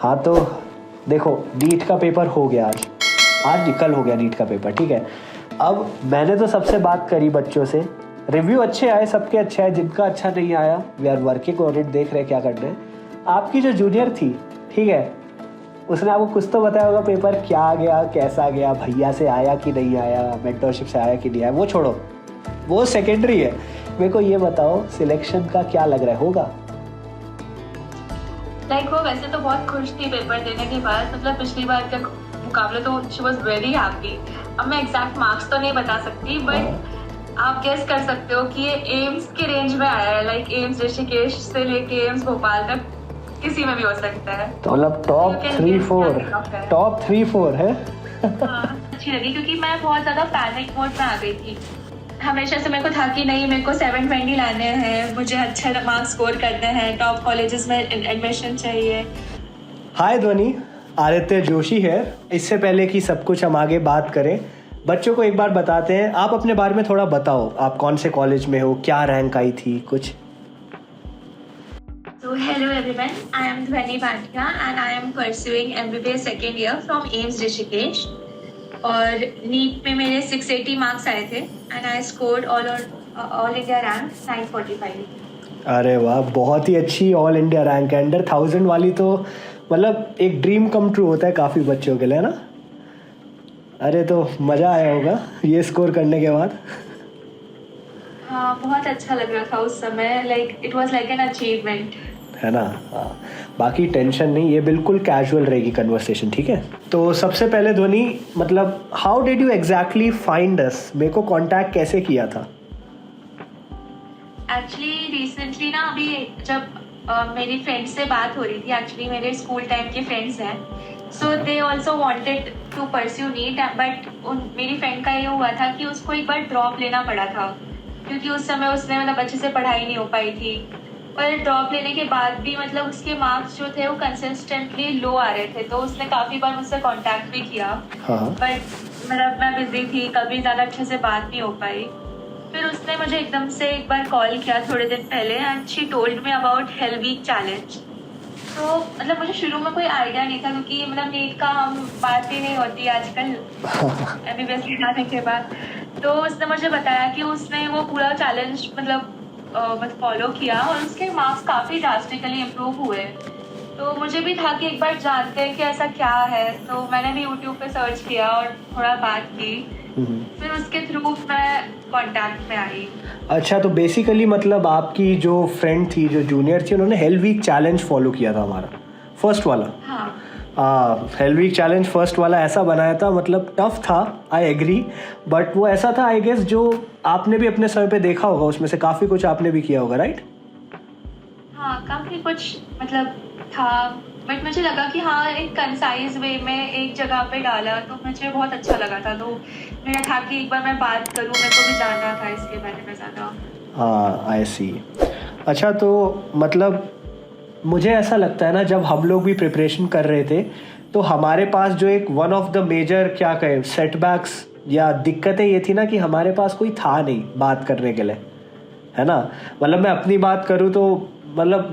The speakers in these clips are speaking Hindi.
हाँ तो देखो, नीट का पेपर हो गया आज कल हो गया नीट का पेपर, ठीक है। अब मैंने तो सबसे बात करी बच्चों से, रिव्यू अच्छे आए, सबके अच्छे आए, जिनका अच्छा नहीं आया we are working on it, देख रहे क्या करना है। आपकी जो जूनियर थी, ठीक है, उसने आपको कुछ तो बताया होगा पेपर क्या गया, कैसा गया, भैया से आया कि नहीं आया, मेंटरशिप से आया कि नहीं आया, वो छोड़ो, वो सेकेंडरी है। मेरे को ये बताओ सिलेक्शन का क्या लग रहा है, होगा? वो वैसे तो बहुत खुश थी पेपर देने के बाद, मतलब पिछली बार के मुकाबले तो शी वॉज वेरी हैप्पी। अब मैं एग्जैक्ट मार्क्स तो नहीं बता सकती, बट आप गेस कर सकते हो कि ये एम्स के रेंज में आया है, एम्स ऋषिकेश से लेके एम्स भोपाल तक किसी में भी हो सकता है। तो मतलब टॉप 3-4 है। हाँ, अच्छी लगी क्योंकि मैं बहुत ज्यादा पैनिक मोड में आ गई थी। हमेशा से मेरे को था कि नहीं, मेरे को 720 लाने हैं, मुझे अच्छे मार्क्स स्कोर करने हैं, टॉप कॉलेजेस में एडमिशन चाहिए। हाय ध्वनि, आदित्य जोशी है। इससे पहले कि सब कुछ हम आगे बात करें, बच्चों को एक बार बताते हैं, आप अपने बारे में थोड़ा बताओ, आप कौन से कॉलेज में हो, क्या रैंक आई थी कुछ? So hello everyone, I am Dhwani Bhatia and I am pursuing MBBS second year from AIIMS Rishikesh. और नीट में मेरे 680 मार्क्स आए थे and I scored all India rank 945. अरे वाह, बहुत ही अच्छी ऑल इंडिया रैंक है। अंडर 1000 वाली तो मतलब एक ड्रीम कम ट्रू होता है काफ़ी बच्चों के लिए ना। अरे तो मज़ा आया होगा ये स्कोर करने के बाद? हाँ, बहुत अच्छा लग रहा था उस समय, it was like an achievement, है ना। हाँ, बाकी टेंशन नहीं, ये बिल्कुल कैजुअल रहेगी कन्वर्सेशन, ठीक है। तो सबसे पहले ध्वनि, मतलब how did you exactly find us, मेरे को कांटेक्ट कैसे किया था? एक्चुअली रिसेंटली ना, अभी जब मेरी फ्रेंड्स से बात हो रही थी, एक्चुअली मेरे स्कूल टाइम के फ्रेंड्स हैं, so they also wanted to pursue NEET, but मेरी फ्रेंड का ये हुआ था कि उसको एक बार ड्रॉप लेना पड़ा था क्योंकि उस समय उसने अच्छे से पढ़ाई नहीं हो पाई थी। पर ड्रॉप लेने के बाद भी उसके मार्क्स जो थे वो कंसिस्टेंटली लो आ रहे थे, तो उसने काफ़ी बार मुझसे कांटेक्ट भी किया। बट मैं बिजी थी, कभी ज़्यादा अच्छे से बात नहीं हो पाई। फिर उसने मुझे एकदम से एक बार कॉल किया थोड़े दिन पहले and she told me about hell week challenge. तो मुझे शुरू में कोई आइडिया नहीं था क्योंकि नीट का हम बात ही नहीं होती आजकल MBBS जाने के बाद। तो उसने मुझे बताया कि उसने वो पूरा चैलेंज फॉलो किया और उसके मार्क्स काफ़ी ड्रास्टिकली इम्प्रूव हुए। तो मुझे भी था कि एक बार जानते हैं कि ऐसा क्या है, तो मैंने भी यूट्यूब पे सर्च किया और थोड़ा बात की, फिर उसके थ्रू मैं कांटेक्ट में आई। अच्छा, तो बेसिकली मतलब आपकी जो फ्रेंड थी, जो जूनियर थी, उन्होंने हेल वीक चैलेंज फॉलो किया था हमारा फर्स्ट वाला। हाँ, हेल वीक चैलेंज फर्स्ट वाला ऐसा बनाया था, मतलब टफ था, आई एग्री, बट वो ऐसा था आई गेस जो आपने भी अपने समय पे देखा होगा, उसमें से काफ़ी कुछ आपने भी किया होगा, राइट? हाँ, काफ़ी कुछ था, बट मुझे लगा कि हाँ, एक कंसाइज वे में एक जगह पे डाला तो मुझे बहुत अच्छा लगा था। तो मेरा था कि एक बार मैं बात करूँ, मेरे को भी जानना था इसके बारे में ज़्यादा। हाँ, आई सी। अच्छा, तो मतलब मुझे ऐसा लगता है ना, जब हम लोग भी प्रिपरेशन कर रहे थे तो हमारे पास जो एक वन ऑफ द मेजर क्या कहें सेटबैक्स या दिक्कतें ये थी ना कि हमारे पास कोई था नहीं बात करने के लिए, है ना। मतलब मैं अपनी बात करूँ तो मतलब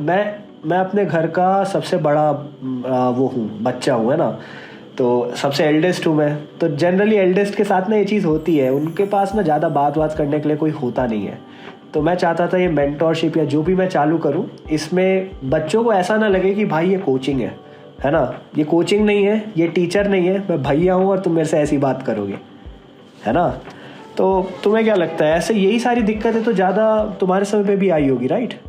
मैं अपने घर का सबसे बड़ा वो हूँ, बच्चा हूँ, है ना। तो सबसे एल्डेस्ट हूँ मैं, तो जनरली एल्डेस्ट के साथ ना ये चीज़ होती है, उनके पास ना ज़्यादा बात करने के लिए कोई होता नहीं है। तो मैं चाहता था ये मेंटोरशिप या जो भी मैं चालू करूं, इसमें बच्चों को ऐसा ना लगे कि भाई ये कोचिंग है ना। ये कोचिंग नहीं है, ये टीचर नहीं है, मैं भैया हूं और तुम मेरे से ऐसी बात करोगे, है ना। तो तुम्हें क्या लगता है, ऐसे यही सारी दिक्कतें तो ज़्यादा तुम्हारे समय पे भी आई होगी, राइट?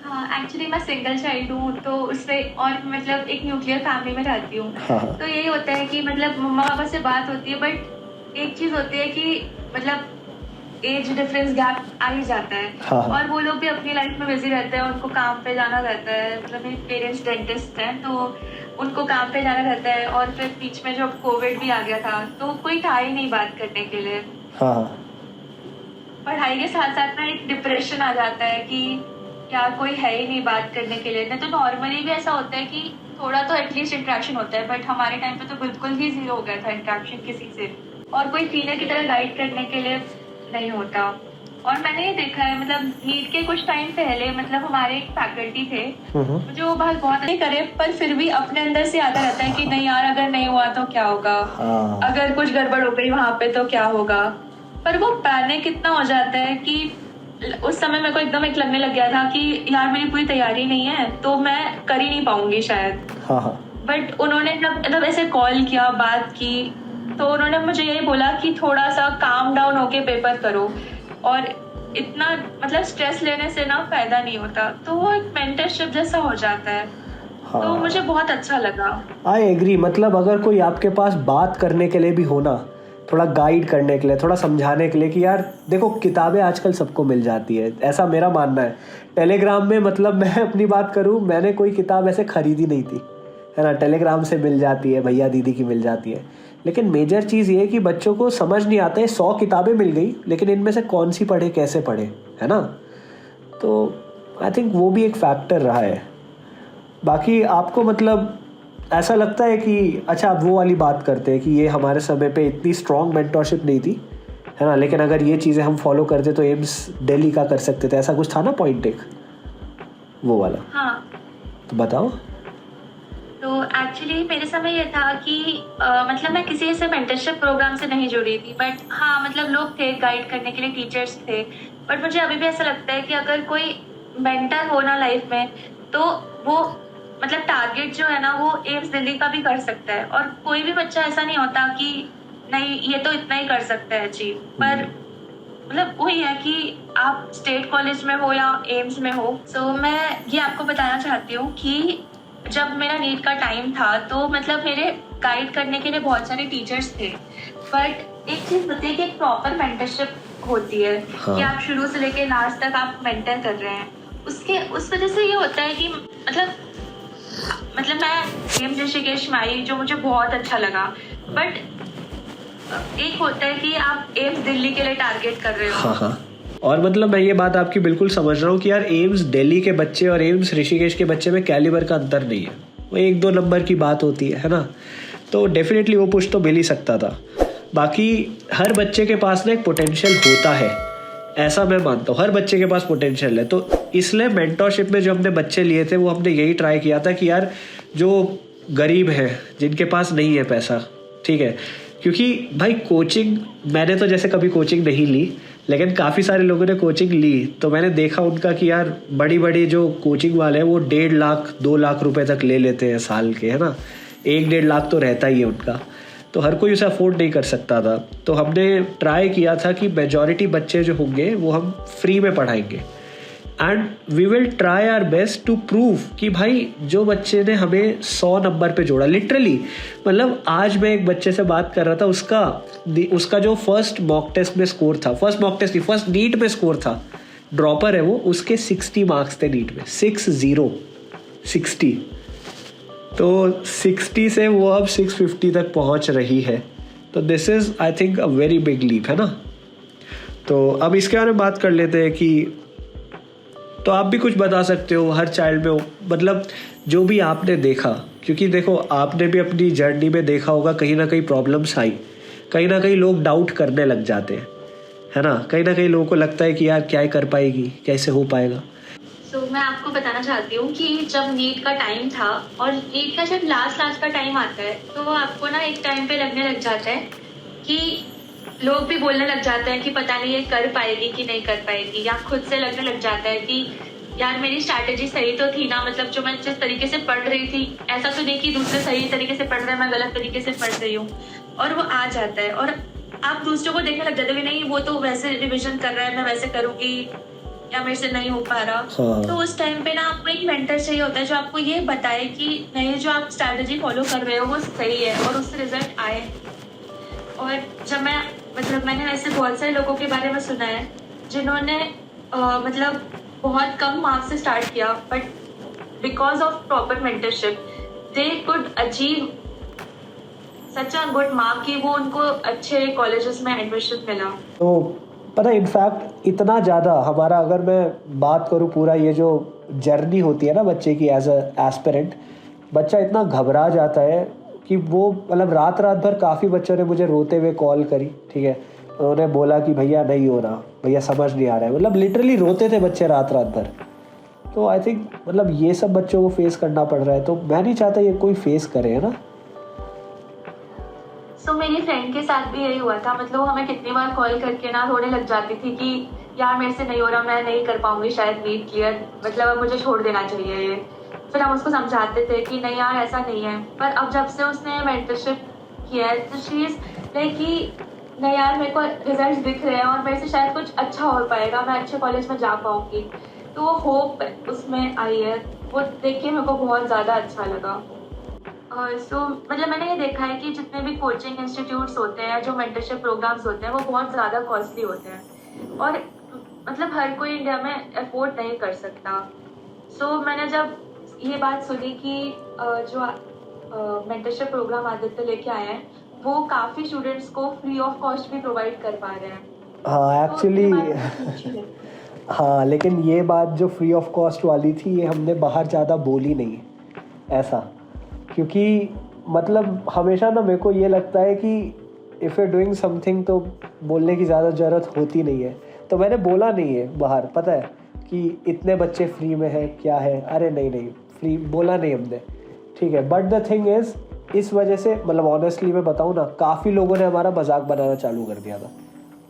हाँ, एक्चुअली मैं सिंगल चाइल्ड हूँ, तो उससे और एक न्यूक्लियर फैमिली में रहती हूँ। तो यही होता है कि मम्मा पापा से बात होती है, बट एक चीज़ होती है कि एज डिफरेंस गैप आ ही जाता है। हाँ। और वो लोग भी अपनी लाइफ में बिजी रहते हैं, उनको काम पे जाना रहता है। मेरे पेरेंट्स डेंटिस्ट हैं, तो उनको काम पे जाना रहता है, और फिर बीच में जब कोविड भी आ गया था तो कोई था ही नहीं बात करने के लिए। हाँ। पढ़ाई के साथ साथ ना एक डिप्रेशन आ जाता है कि क्या कोई है ही नहीं बात करने के लिए। नहीं तो नॉर्मली भी ऐसा होता है कि थोड़ा तो एटलीस्ट इंटरेक्शन होता है, बट हमारे टाइम पे तो बिल्कुल ही जीरो हो गया था इंटरेक्शन किसी से, और कोई सीनियर की तरह गाइड करने के लिए नहीं होता। और मैंने ये देखा है, मतलब नीट के कुछ टाइम पहले मतलब हमारे एक फैकल्टी थे जो बहुत नहीं करे, पर फिर भी अपने अंदर से आता रहता है कि नहीं यार, अगर नहीं हुआ तो क्या होगा, अगर कुछ गड़बड़ हो गई वहां पे तो क्या होगा। पर वो पैनिक इतना हो जाता है कि उस समय मेरे को एकदम एक लगने लग गया था कि यार मेरी पूरी तैयारी नहीं है तो मैं कर ही नहीं पाऊंगी शायद। बट उन्होंने जब ऐसे कॉल किया, बात की, तो उन्होंने मुझे यही बोला कि थोड़ा सा काम डाउन होके पेपर करो, और इतना मतलब स्ट्रेस लेने से ना फायदा नहीं होता। तो वो एक मेंटरशिप जैसा हो जाता है। तो मुझे बहुत अच्छा लगा। I agree. मतलब अगर कोई आपके पास बात करने के लिए भी हो ना, थोड़ा गाइड करने के लिए, थोड़ा समझाने के लिए कि यार देखो किताबें आजकल सबको मिल जाती है, ऐसा मेरा मानना है। टेलीग्राम में मतलब मैं अपनी बात करूँ, मैंने कोई किताब ऐसे खरीदी नहीं थी, है ना। टेलीग्राम से मिल जाती है, भैया दीदी की मिल जाती है। लेकिन मेजर चीज़ ये है कि बच्चों को समझ नहीं आता है, 100 किताबें मिल गई लेकिन इनमें से कौन सी पढ़े, कैसे पढ़े, है ना। तो आई थिंक वो भी एक फैक्टर रहा है। बाकी आपको मतलब ऐसा लगता है कि अच्छा, अब वो वाली बात करते हैं कि ये हमारे समय पे इतनी स्ट्रॉन्ग मेंटरशिप नहीं थी, है ना, लेकिन अगर ये चीज़ें हम फॉलो करते तो एम्स दिल्ली का कर सकते थे, ऐसा कुछ था ना पॉइंट एक वो वाला? हाँ, तो बताओ। तो एक्चुअली मेरे समय ये था कि मतलब मैं किसी ऐसे मेंटरशिप प्रोग्राम से नहीं जुड़ी थी, बट हाँ मतलब लोग थे गाइड करने के लिए, टीचर्स थे। बट मुझे अभी भी ऐसा लगता है कि अगर कोई मेंटर हो ना लाइफ में, तो वो मतलब टारगेट जो है ना वो एम्स दिल्ली का भी कर सकता है। और कोई भी बच्चा ऐसा नहीं होता कि नहीं ये तो इतना ही कर सकता है अचीव, पर मतलब वही है कि आप स्टेट कॉलेज में हो या एम्स में हो। सो मैं ये आपको बताना चाहती हूँ कि जब मेरा नीट का टाइम था तो मतलब मेरे गाइड करने के लिए बहुत सारे टीचर्स थे, बट एक चीज बताइए कि एक प्रॉपर मेंटरशिप होती है कि आप शुरू से लेके लास्ट तक आप मेंटर कर रहे हैं। उस वजह से ये होता है कि मतलब मैं एम्स ऋषिकेश में आई, जो मुझे बहुत अच्छा लगा। बट एक होता है कि आप एम्स दिल्ली के लिए टारगेट कर रहे हो। और मतलब मैं ये बात आपकी बिल्कुल समझ रहा हूँ कि यार एम्स दिल्ली के बच्चे और एम्स ऋषिकेश के बच्चे में कैलिबर का अंतर नहीं है, वो 1-2 नंबर की बात होती है ना। तो डेफिनेटली वो पुश तो मिल ही सकता था। बाकी हर बच्चे के पास ना एक पोटेंशियल होता है, ऐसा मैं मानता हूँ, हर बच्चे के पास पोटेंशियल है। तो इसलिए मेंटरशिप में जो हमने बच्चे लिए थे वो हमने यही ट्राई किया था कि यार जो गरीब हैं, जिनके पास नहीं है पैसा, ठीक है, क्योंकि भाई कोचिंग मैंने तो जैसे कभी कोचिंग नहीं ली, लेकिन काफ़ी सारे लोगों ने कोचिंग ली, तो मैंने देखा उनका कि यार बड़ी बड़ी जो कोचिंग वाले हैं वो 1.5 लाख 2 लाख रुपए तक ले लेते हैं साल के, है ना। 1-1.5 लाख तो रहता ही है उनका, तो हर कोई उसे अफोर्ड नहीं कर सकता था। तो हमने ट्राई किया था कि मेजॉरिटी बच्चे जो होंगे वो हम फ्री में पढ़ाएंगे, and we will try our best to prove कि भाई जो बच्चे ने हमें 100 नंबर पे जोड़ा, लिटरली मतलब आज मैं एक बच्चे से बात कर रहा था, उसका जो फर्स्ट मॉक टेस्ट में स्कोर था, फर्स्ट नीट में स्कोर था, ड्रॉपर है वो, उसके 60 मार्क्स थे नीट में, 60। तो 60 से वो अब 650 तक पहुंच रही है। तो this is I think a very big leap, है ना। तो अब इसके बारे में बात कर लेते हैं कि तो आप भी कुछ बता सकते हो हर चाइल्ड में, मतलब जो भी आपने देखा, क्योंकि देखो आपने भी अपनी जर्नी में देखा होगा कहीं ना कहीं प्रॉब्लम्स आई, कहीं ना कहीं लोग डाउट करने लग जाते हैं, है ना। कहीं ना कहीं लोगों को लगता है कि यार क्या कर पाएगी, कैसे हो पाएगा। मैं आपको बताना चाहती हूँ कि जब नीट का टाइम था और नीट का जब लास्ट का टाइम आता है, तो आपको ना एक टाइम पे लगने लग जाता है कि लोग भी बोलने लग जाते हैं कि पता नहीं ये कर पाएगी कि नहीं कर पाएगी, या खुद से लगने लग जाता है कि यार मेरी स्ट्रैटेजी सही तो थी ना, मतलब जो मैं जिस तरीके से पढ़ रही थी, ऐसा तो नहीं कि दूसरे सही तरीके से पढ़ रहे हैं, मैं गलत तरीके से पढ़ रही हूँ। और वो आ जाता है और आप दूसरों को देखने लग जाते हो कि नहीं वो तो वैसे रिविजन कर रहा है, मैं वैसे करूँगी, या मेरे से नहीं हो पा रहा। तो उस टाइम पे ना आपको एक मेंटर चाहिए होता है जो आपको ये बताए कि नहीं, जो आप स्ट्रैटेजी फॉलो कर रहे हो वो सही है, और उससे रिजल्ट आए। और जब मैंने ऐसे बहुत सारे लोगों के बारे में सुना है जिन्होंने मतलब बहुत कम मार्क्स से स्टार्ट किया, but because of proper mentorship they could achieve such a good mark कि वो उनको अच्छे कॉलेजेस में एडमिशन मिला। तो पता है इनफैक्ट इतना ज़्यादा हमारा, अगर मैं बात करूँ पूरा ये जो जर्नी होती है ना बच्चे की एज अ एस्पिरेंट, बच्चा इतना घबरा जाता है कि वो मतलब रात भर काफ़ी बच्चों ने मुझे रोते हुए कॉल करी, ठीक है, उन्होंने बोला कि भैया नहीं हो रहा, भैया समझ नहीं आ रहा है, मतलब लिटरली रोते थे बच्चे रात रात भर। तो आई थिंक मतलब ये सब बच्चों को फेस करना पड़ रहा है, तो मैं नहीं चाहता ये कोई फेस करे, है ना। सो मेरी फ्रेंड के साथ भी यही हुआ था, मतलब वो हमें कितनी बार कॉल करके ना रोने लग जाती थी कि यार मेरे से नहीं हो रहा, मैं नहीं कर पाऊंगी शायद नीट क्लियर, मतलब अब मुझे छोड़ देना चाहिए ये। फिर हम उसको समझाते थे कि नहीं यार ऐसा नहीं है। पर अब जब से उसने मेंटरशिप किया है तो शी इज लाइक कि नहीं यार मेरे को रिजल्ट दिख रहे हैं और मेरे से शायद कुछ अच्छा हो पाएगा, मैं अच्छे कॉलेज में जा पाऊंगी। तो वो होप उसमें आई है, वो देख के मेरे को बहुत ज़्यादा अच्छा लगा। सो मतलब मैंने ये देखा है कि जितने भी कोचिंग इंस्टीट्यूट्स होते हैं, जो मेंटरशिप प्रोग्राम्स होते हैं, वो बहुत ज़्यादा कॉस्टली होते हैं और मतलब हर कोई इंडिया में अफोर्ड नहीं कर सकता। सो मैंने जब ये बात सुनी कि जो मेंटरशिप प्रोग्राम आदित्य लेके आए हैं, वो काफ़ी स्टूडेंट्स को फ्री ऑफ कॉस्ट भी प्रोवाइड कर पा रहे हैं। हाँ एक्चुअली तो हाँ, लेकिन ये बात जो फ्री ऑफ कॉस्ट वाली थी ये हमने बाहर ज़्यादा बोली नहीं ऐसा, क्योंकि मतलब हमेशा ना मेरे को ये लगता है कि इफ़ यू डूइंग समथिंग तो बोलने की ज़्यादा ज़रूरत होती नहीं है। तो मैंने बोला नहीं है बाहर, पता है कि इतने बच्चे फ्री में हैं क्या है, अरे नहीं फ्री बोला नहीं हमने, ठीक है। बट द थिंग इज़ इस वजह से मतलब ऑनेस्टली मैं बताऊँ ना, काफ़ी लोगों ने हमारा मजाक बनाना चालू कर दिया था।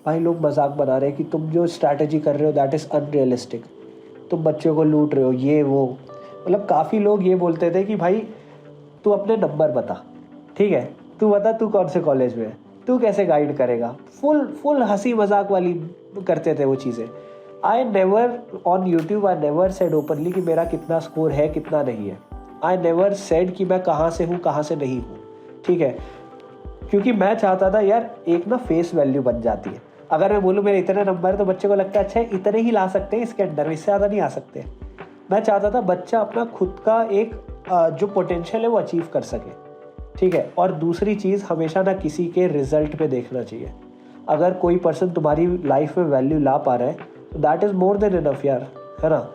भाई लोग मजाक बना रहे हैं कि तुम जो स्ट्रैटेजी कर रहे हो दैट इज़ अनरियलिस्टिक, तुम बच्चों को लूट रहे हो ये वो। मतलब काफ़ी लोग ये बोलते थे कि भाई तू अपने नंबर बता, ठीक है, तू बता तू कौन से कॉलेज में है, तू कैसे गाइड करेगा। फुल हंसी मजाक वाली करते थे वो चीज़ें। I never on YouTube I never said openly कि मेरा कितना स्कोर है कितना नहीं है। आई नेवर सेड कि मैं कहाँ से हूँ कहाँ से नहीं हूँ, ठीक है, क्योंकि मैं चाहता था यार एक ना फेस वैल्यू बन जाती है। अगर मैं बोलूँ मेरे इतने नंबर है तो बच्चे को लगता है अच्छा इतने ही ला सकते हैं इसके अंदर, इससे ज़्यादा नहीं आ सकते। मैं चाहता था बच्चा अपना खुद का एक जो पोटेंशियल है वो अचीव कर सके, ठीक है। और दूसरी चीज़ हमेशा ना किसी के रिजल्ट पे देखना चाहिए। अगर कोई पर्सन तुम्हारी लाइफ में वैल्यू ला पा रहा है तो that is more than enough यार, है ना।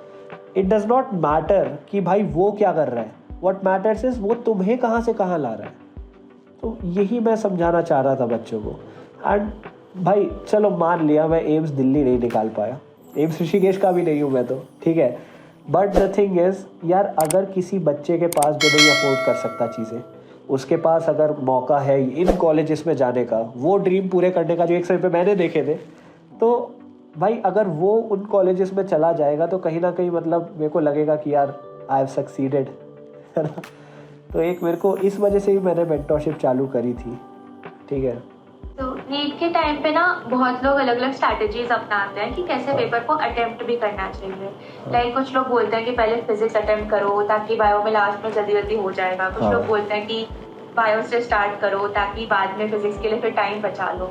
इट डज़ नॉट मैटर कि भाई वो क्या कर रहा है, व्हाट मैटर्स इज वो तुम्हें कहाँ से कहाँ ला रहा है। तो यही मैं समझाना चाह रहा था बच्चों को। एंड भाई चलो मान लिया मैं एम्स दिल्ली नहीं निकाल पाया, एम्स ऋषिकेश का भी नहीं हूँ मैं तो, ठीक है। बट द थिंग इज़ यार अगर किसी बच्चे के पास जो नहीं अफोर्ड कर सकता चीज़ें, उसके पास अगर मौका है इन कॉलेजेस में जाने का, वो ड्रीम पूरे करने का जो एक समय पे मैंने देखे थे, तो भाई अगर वो उन कॉलेजेस में चला जाएगा तो कहीं ना कहीं मतलब मेरे को लगेगा कि यार आई हैव सक्सीडेड, है ना। तो एक मेरे को इस वजह से ही मैंने मेंटरशिप चालू करी थी, ठीक है। तो नीट के टाइम पे ना बहुत लोग अलग अलग स्ट्रैटेजीज अपनाते हैं कि कैसे पेपर को अटेम्प्ट भी करना चाहिए। लाइक कुछ लोग बोलते हैं कि पहले फिजिक्स अटेम्प्ट करो ताकि बायो में लास्ट में जल्दी जल्दी हो जाएगा। कुछ लोग बोलते हैं कि बायो से स्टार्ट करो ताकि बाद में फिजिक्स के लिए फिर टाइम बचा लो।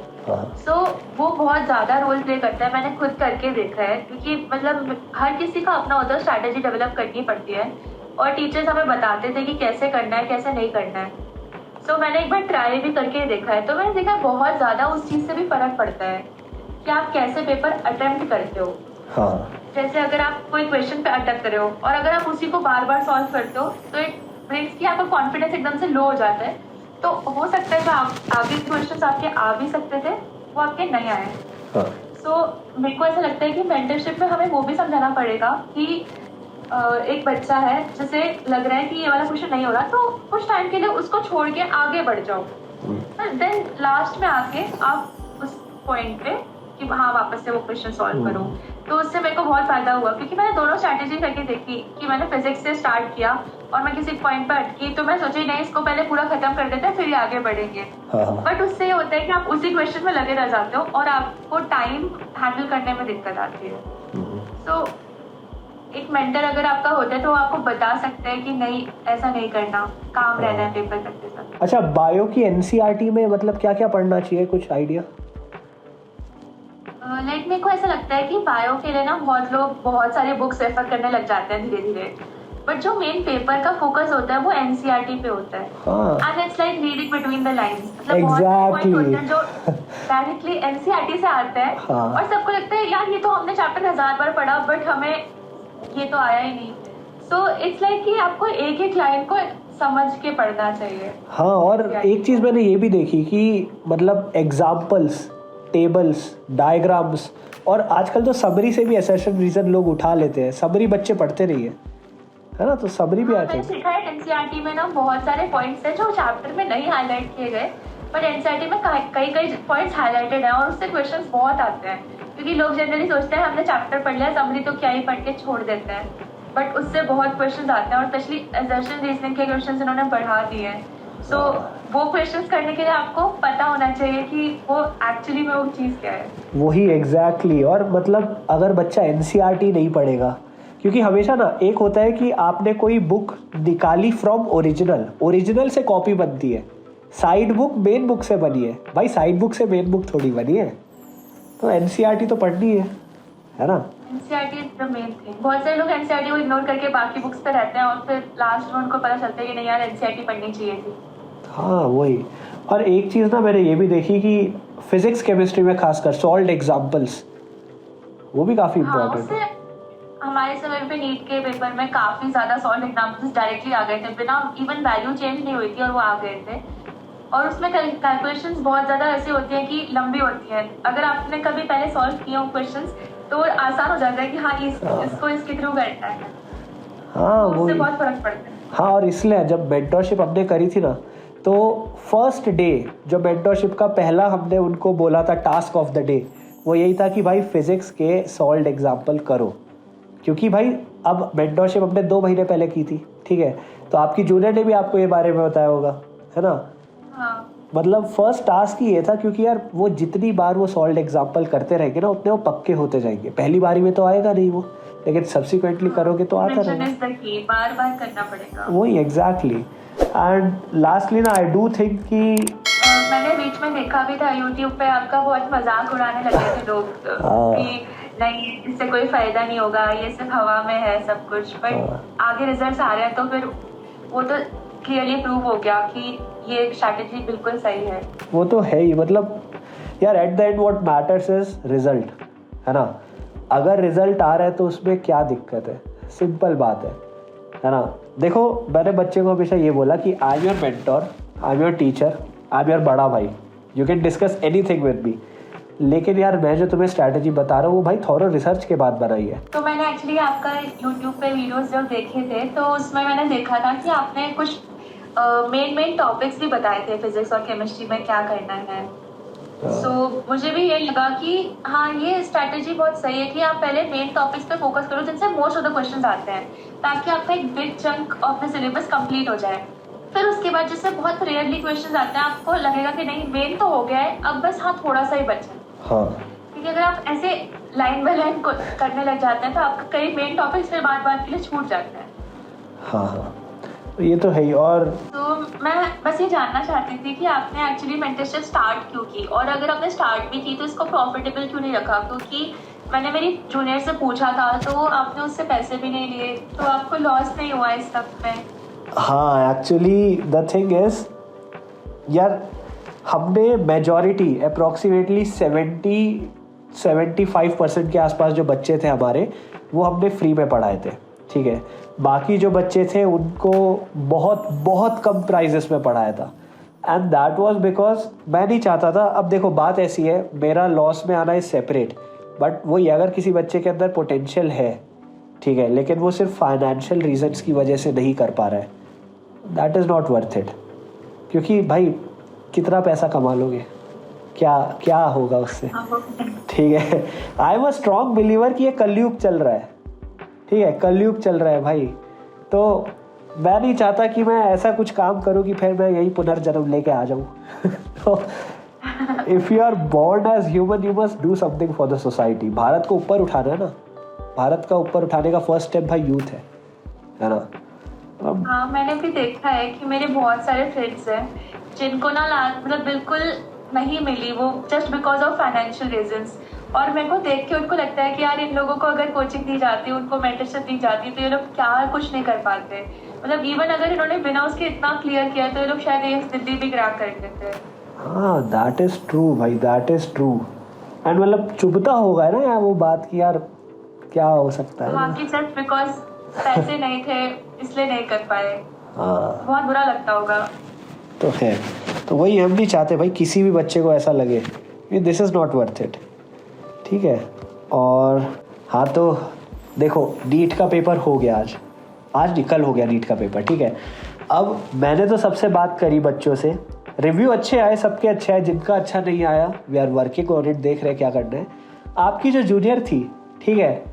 सो वो बहुत ज़्यादा रोल प्ले करता है, मैंने खुद करके देखा है, क्योंकि मतलब हर किसी का अपना होता है, स्ट्रैटेजी डेवलप करनी पड़ती है और टीचर्स हमें बताते थे कि कैसे करना है कैसे नहीं करना है। सो मैंने एक बार ट्राई भी करके देखा है, तो मैंने देखा बहुत ज़्यादा उस चीज़ से भी फर्क पड़ता है कि आप कैसे पेपर अटेम्प्ट करते हो। हाँ, जैसे अगर आप कोई क्वेश्चन पे अटक रहे हो और अगर आप उसी को बार बार सॉल्व करते हो तो इट मीन्स कि आपका कॉन्फिडेंस एकदम से लो हो जाता है। तो हो सकता है जो आगे क्वेश्चन आपके आ भी सकते थे वो आपके नहीं आए। सो मेरे को ऐसा लगता है कि मेंटरशिप में हमें वो भी समझाना पड़ेगा कि एक बच्चा है जिसे लग रहा है कि ये वाला क्वेश्चन नहीं हो रहा, तो कुछ टाइम के लिए उसको छोड़ के आगे बढ़ जाओ, देन लास्ट में आके आप उस पॉइंट पे कि हाँ वापस से वो क्वेश्चन सॉल्व करो। तो उससे मेरे को बहुत फायदा हुआ, क्योंकि मैंने दोनों स्ट्रैटेजी करके देखी कि मैंने फिजिक्स से स्टार्ट किया और मैं किसी पॉइंट पर अटकी तो मैं सोची नहीं इसको पहले पूरा खत्म कर देते हैं फिर आगे बढ़ेंगे। बट उससे ये होता है कि आप उसी क्वेश्चन में लगे रह जाते हो और आपको टाइम हैंडल करने में दिक्कत आती है। सो एक मेंटर अगर आपका होता है तो आपको बता सकते हैं कि नहीं ऐसा नहीं करना, काम रहना है पेपर करते समय। अच्छा, बायो की एनसीईआरटी में मतलब क्या क्या पढ़ना चाहिए, कुछ आइडिया? लाइक मेरे को ऐसा लगता है कि बायो के लिए ना बहुत लोग बहुत सारी बुक्स रेफर करने लग जाते हैं धीरे धीरे, बट जो मेन पेपर का फोकस होता है वो एनसीईआरटी पे होता है। And it's like reading between the lines, मतलब बहुत होते हैं जो डायरेक्टली एनसीईआरटी से आते हैं और सबको लगता है यार ये तो हमने चैप्टर 1000 बार पढ़ा बट हमें ये तो आया ही नहीं। सो इट्स लाइक कि आपको एक एक लाइन को समझ के पढ़ना चाहिए। हाँ, और एक चीज़ मैंने ये भी देखी कि मतलब एग्जाम्पल्स टेबल्स, डायग्राम्स, और आजकल तो समरी से भी असर्शन रीजन लोग उठा लेते हैं। समरी बच्चे पढ़ते नहीं है ना, तो समरी भी आते मैंने सीखा है एनसीईआरटी में ना बहुत सारे पॉइंट्स हैं जो चैप्टर में नहीं हाईलाइट किए गए, पर एनसीईआरटी में कई पॉइंट्स हाईलाइटेड हैं और उससे क्वेश्चंस बहुत आते हैं, क्योंकि लोग जनरली सोचते हैं हमने चैप्टर पढ़ लिया, समरी तो क्या ही पढ़ के छोड़ देते हैं, बट उससे बहुत क्वेश्चंस आते हैं और स्पेशली असर्शन रीजनिंग के क्वेश्चंस इन्होंने बढ़ा दिए हैं। सो वो क्वेश्चंस करने के लिए आपको पता होना चाहिए कि वो एक्चुअली में वो चीज़ क्या है। वही एग्जैक्टली। और मतलब अगर बच्चा एनसीईआरटी नहीं पढ़ेगा, क्योंकि हमेशा ना एक होता है कि आपने कोई बुक निकाली फ्रॉम ओरिजिनल से कॉपी बनती है, साइड बुक मेन बुक से बनी है। भाई साइड बुक से मेन बुक थोड़ी बनी है, तो एनसीईआरटी तो पढ़नी है ना। NCERT is the main thing. बहुत सारे लोग एनसीईआरटी को इग्नोर करके बाकी बुक्स पे रहते हैं और फिर लास्ट में उनको पता चलता है कि नहीं यार एनसीईआरटी पढ़नी चाहिए थी। हाँ वही। और एक चीज़ ना मैंने ये भी देखी कि फिजिक्स केमिस्ट्री में खासकर सॉल्व्ड एग्जाम्पल्स, वो भी काफ़ी इम्पोर्टेंट है। हमारे समय पे नीट के पेपर में काफी ज्यादा सॉल्व एग्जाम्पल्स डायरेक्टली आ गए थे, बिना इवन वैल्यू चेंज नहीं हुई थी और वो आ गए थे। और उसमें कैलकुलेशंस बहुत ज्यादा ऐसी होती हैं कि लंबी होती हैं। अगर आपने कभी पहले सॉल्व किए हो क्वेश्चंस तो वो आसान हो जाता है कि हाँ इसको इसके थ्रू करना है। हाँ तो उससे वही। बहुत फर्क पड़ता है। हाँ, और इसलिए जब मेंटरशिप हमने करी थी ना, तो फर्स्ट डे जो मेंटरशिप का पहला हमने उनको बोला था टास्क ऑफ द डे, वो यही था कि भाई फिजिक्स के सॉल्व्ड एग्जाम्पल करो। क्योंकि भाई अब मेंटरशिप हमने 2 महीने पहले की थी, ठीक है, तो आपकी जूनियर ने भी आपको ये बारे में बताया होगा, है ना। हाँ। मतलब फर्स्ट टास्क ही ये था, क्योंकि यार वो जितनी बार वो सॉल्व्ड एग्जाम्पल करते रहेंगे ना, उतने वो पक्के होते जाएंगे। पहली बारी में तो आएगा नहीं वो, लेकिन सब्सिक्वेंटली करोगे तो आता रहेगा। बार बार करना पड़ेगा। वही एग्जैक्टली। एंड लास्टली ना आई डू थिंक कि मैंने बीच में देखा भी था यूट्यूब पे, आपका बहुत मजाक उड़ाने लगे थे लोग कि नहीं इससे कोई फायदा नहीं होगा, ये सिर्फ हवा में है सब कुछ, बट आगे रिजल्ट्स आ रहे हैं तो फिर वो तो क्लियरली प्रूव हो गया कि ये स्ट्रैटेजी बिल्कुल सही है। वो तो है ही। मतलब यार at the end what matters is result, है ना। अगर रिजल्ट आ रहा है तो उसमें क्या दिक्कत है, सिंपल बात है ना। देखो मैंने बच्चे को हमेशा ये बोला कि I am your mentor, I am your teacher, I am your बड़ा भाई, you can discuss anything with me, लेकिन यार मैं जो तुम्हें स्ट्रैटेजी बता रहा हूँ वो भाई थॉरो रिसर्च के बाद बनाई है। तो मैंने एक्चुअली आपका यूट्यूब पे वीडियोस जब देखे थे तो उसमें मैंने देखा था कि आपने कुछ मेन टॉपिक्स भी बताए थे फिजिक्स और केमिस्ट्री में क्या करना है। मुझे भी ये लगा कि हाँ ये स्ट्रैटेजी बहुत सही है कि आप पहले मेन टॉपिक्स पे फोकस करो जिनसे मोस्ट ऑफ द क्वेश्चंस आते हैं, ताकि आपका एक big chunk of the syllabus complete हो जाए। फिर उसके बाद जिससे बहुत रेयरली क्वेश्चंस आते हैं आपको लगेगा कि नहीं मेन तो हो गया है, अब बस हाँ थोड़ा सा ही बचा। हाँ, क्योंकि अगर आप ऐसे लाइन बाय लाइन करने लग जाते हैं तो आपका कई मेन टॉपिक्स फिर बार के लिए छूट जाते हैं। हाँ ये तो है ही। और तो मैं बस ये जानना चाहती थी कि आपने एक्चुअली मेंटरशिप स्टार्ट क्यों की, और अगर आपने स्टार्ट भी की तो इसको प्रॉफिटेबल क्यों नहीं रखा, क्योंकि मैंने मेरी जूनियर से पूछा था तो आपने उससे पैसे भी नहीं लिए, तो आपको लॉस नहीं हुआ इस सब में? हाँ एक्चुअली द थिंग इज यार हमने मेजॉरिटी अप्रॉक्सीमेटली 70-75% के आसपास जो बच्चे थे हमारे, वो हमने फ्री में पढ़ाए थे, ठीक है। बाकी जो बच्चे थे उनको बहुत बहुत कम प्राइजेस में पढ़ाया था, एंड दैट वाज बिकॉज मैं नहीं चाहता था। अब देखो बात ऐसी है, मेरा लॉस में आना इज सेपरेट, बट वही अगर किसी बच्चे के अंदर पोटेंशियल है, ठीक है, लेकिन वो सिर्फ फाइनेंशियल रीजंस की वजह से नहीं कर पा रहा है, that is not worth it. क्योंकि भाई कितना पैसा कमा लोगे, क्या होगा उससे, ठीक है। I am a strong believer कि ये कलयुग चल रहा है, ठीक है, कलयुग चल रहा है भाई। तो मैं नहीं चाहता कि मैं ऐसा कुछ काम करूं कि फिर मैं यही पुनर्जन्म लेके आ जाऊं। तो if you are born as human you must do something for the society. Bharat को ऊपर उठाना है ना, भारत का ऊपर उठाने का फर्स्ट स्टेप भाई यूथ है ना। हाँ मैंने भी देखा है कि मेरे बहुत सारे फ्रेंड्स हैं जिनको ना मतलब बिल्कुल नहीं मिली वो just because of financial reasons, और मेरे को देख के उनको लगता है कि यार इन लोगों को अगर कोचिंग दी जाती, उनको मेंटरशिप दी जाती तो ये लोग क्या कुछ नहीं कर पाते। मतलब इवन अगर इन्होंने बिना उसके इतना क्लियर किया तो ये लोग शायद ये दिल्ली भी क्रैक कर देते। हाँ दैट इज़ ट्रू भाई, दैट इज़ ट्रू। एंड मतलब चुभता होगा ना यार वो बात कि यार क्या हो सकता है। हाँ कि सिर्फ बिकॉज पैसे नहीं थे इसलिए नहीं कर पाए। हाँ बहुत बुरा लगता होगा। तो है, तो वही हम नहीं चाहते भाई किसी भी बच्चे को ऐसा लगे this is not worth it, ठीक है। और हाँ तो देखो नीट का पेपर हो गया, आज निकल हो गया नीट का पेपर, ठीक है। अब मैंने तो सबसे बात करी बच्चों से, रिव्यू अच्छे आए, सबके अच्छे आए, जिनका अच्छा नहीं आया we are working on it, देख रहे क्या करना है। आपकी जो जूनियर थी, ठीक है,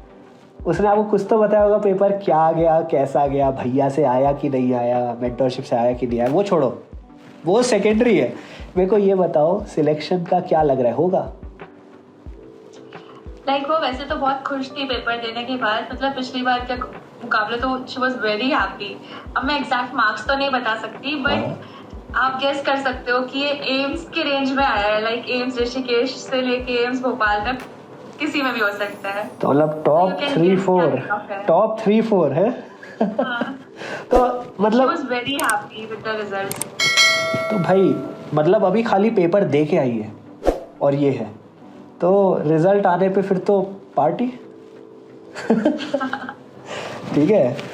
उसने आपको कुछ तो बताया होगा पेपर क्या गया, कैसा गया, भैया से आया कि नहीं आया, मेंटरशिप से आया कि नहीं आया, वो छोड़ो, वो सेकेंडरी है। मेरे को ये बताओ सिलेक्शन का क्या लग रहा है, होगा? लाइक वो वैसे तो बहुत खुश थी पेपर देने के बाद, मतलब पिछली बार के मुकाबले तो शी वॉज वेरी हैप्पी। अब मैं एग्जैक्ट मार्क्स तो नहीं बता सकती, बट आप गेस कर सकते हो कि ये एम्स के रेंज में आया है, लाइक एम्स ऋषिकेश से लेके एम्स भोपाल तक किसी में भी हो सकता है। तो मतलब टॉप 3-4 है। तो मतलब she was very happy with the results. तो भाई मतलब अभी खाली पेपर दे के आई है और ये है, तो रिजल्ट आने पे फिर तो पार्टी। ठीक है।